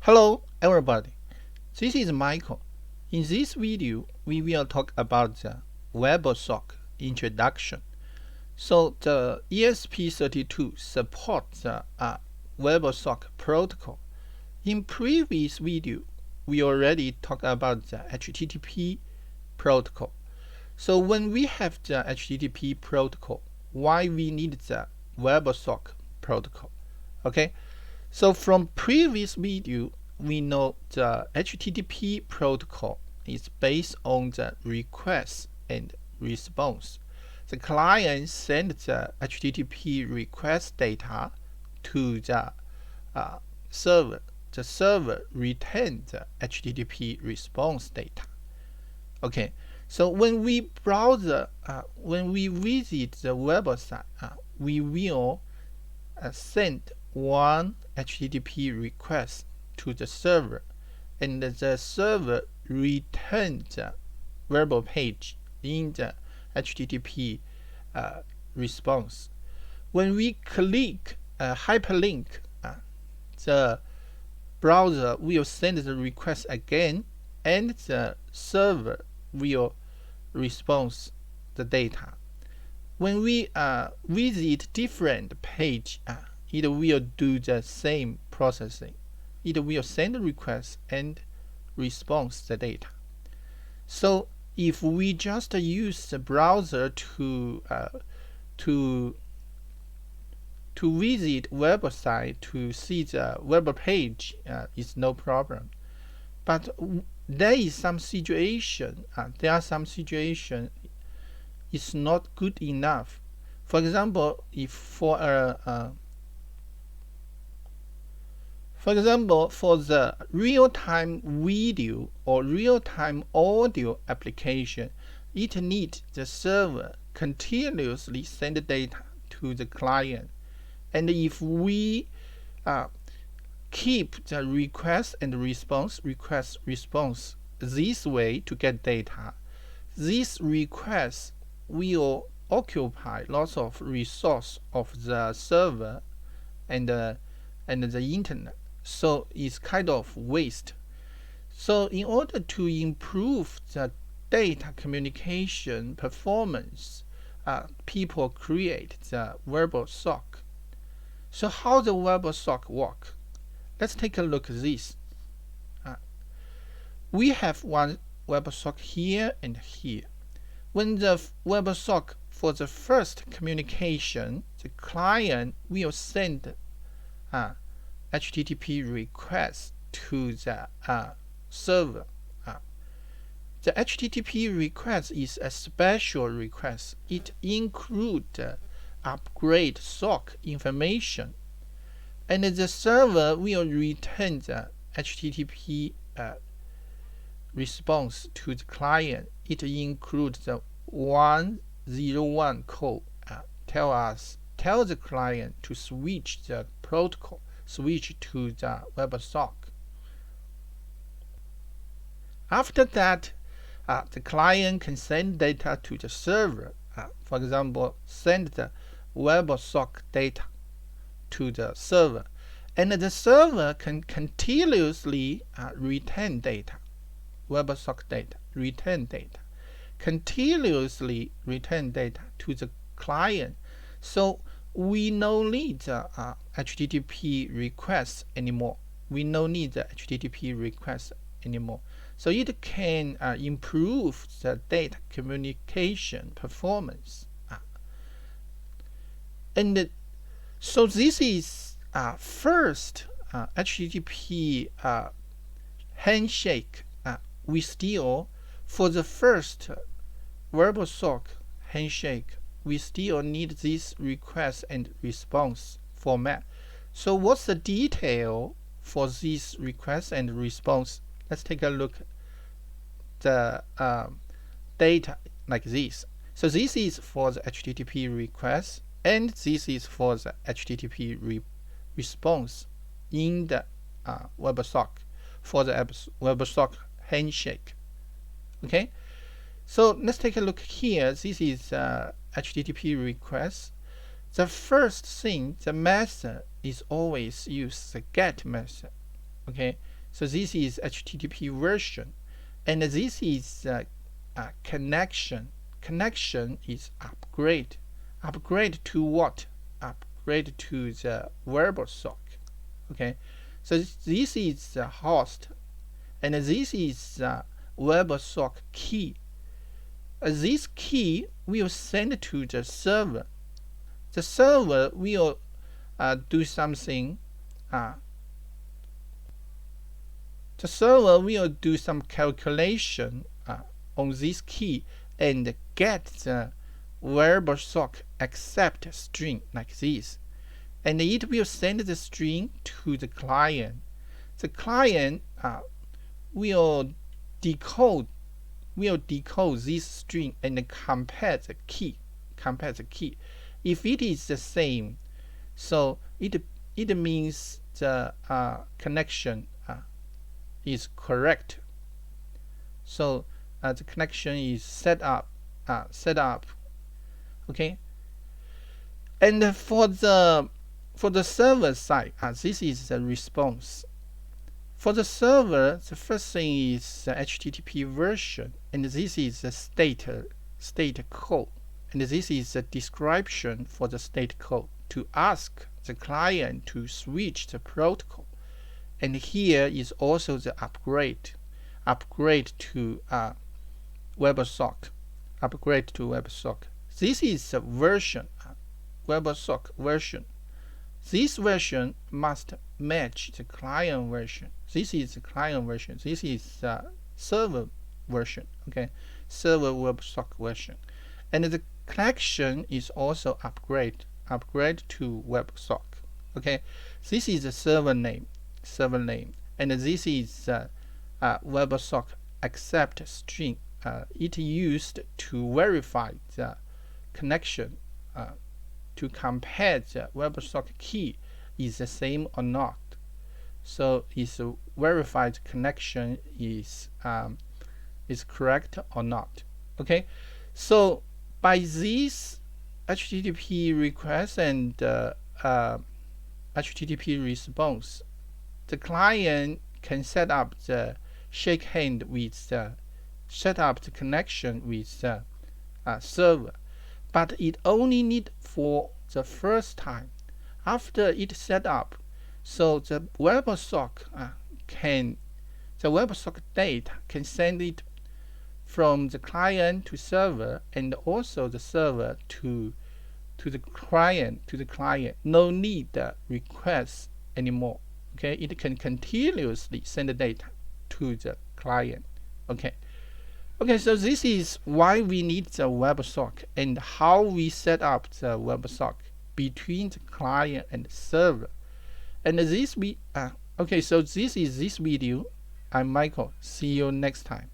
Hello everybody, this is Michael. In this video, we will talk about the WebSocket introduction. So the ESP32 supports the WebSocket protocol. In previous video, we already talked about the HTTP protocol. So when we have the HTTP protocol, why we need the WebSocket protocol? Okay. So from previous video, we know the HTTP protocol is based on the request and response. The client sends the HTTP request data to the server. The server returns the HTTP response data. Okay, so when we browse, when we visit the website, we will send one HTTP request to the server, and the server returns the verbal page in the HTTP response. When we click a hyperlink, the browser will send the request again, and the server will respond the data. When we visit different page, it will do the same processing. It will send a request and respond the data. So if we just use the browser to visit website to see the web page, is no problem. But there is some situation. There are some situation it's not good enough. For example, if for the real-time video or real-time audio application, it needs the server continuously send data to the client. And if we keep the request and response this way to get data, this request will occupy lots of resource of the server and the internet. So it's kind of waste. So in order to improve the data communication performance, people create the WebSocket. So how the WebSocket work? Let's take a look at this. We have one WebSocket here and here. When the WebSocket for the first communication, the client will send HTTP request to the server. The HTTP request is a special request. It includes upgrade sock information, and the server will return the HTTP response to the client. It includes the 101 code. Tell the client to switch the protocol, switch to the WebSocket. After that, the client can send data to the server. For example, send the WebSocket data to the server, and the server can continuously return data. WebSocket data, return data, continuously return data to the client. So we no need the HTTP request anymore. We no need the HTTP request anymore. So it can improve the data communication performance. And so this is first HTTP handshake. We still, for the first WebSocket handshake, we still need this request and response format. So what's the detail for this request and response? Let's take a look at the data like this. So this is for the HTTP request, and this is for the HTTP response in the WebSocket for the WebSocket handshake. Okay, so let's take a look here. This is HTTP request. The first thing, the method is always use the GET method. Okay, So this is HTTP version, and this is connection. Connection is upgrade. Upgrade to what? Upgrade to the WebSocket. Okay, so this is the host, and this is the WebSocket key. This key will send to the server. The server will do something. The server will do some calculation on this key and get the WebSocket accept string like this, and it will send the string to the client. The client will decode this string and compare the key. If it is the same, so it means the connection is correct. So the connection is set up. Okay. And for the server side, this is the response. For the server, the first thing is the HTTP version, and this is the state code, and this is the description for the state code to ask the client to switch the protocol. And here is also the upgrade to WebSocket. This is the version, WebSocket version. This version must match the client version. This is the client version. This is the server version. Okay, server WebSocket version, and the connection is also upgrade to WebSocket. Okay, this is the server name, and this is WebSocket accept string. It used to verify the connection to compare the WebSocket key is the same or not. So is verified connection is correct or not. Okay, so by this HTTP request and HTTP response, the client can set up the set up the connection with the server, but it only need for the first time. After it set up, so the WebSocket the WebSocket data can send it from the client to server, and also the server to the client. No need request anymore. Okay, it can continuously send the data to the client. Okay, so this is why we need the WebSocket and how we set up the WebSocket between the client and the server. And this so this is this video. I'm Michael. See you next time.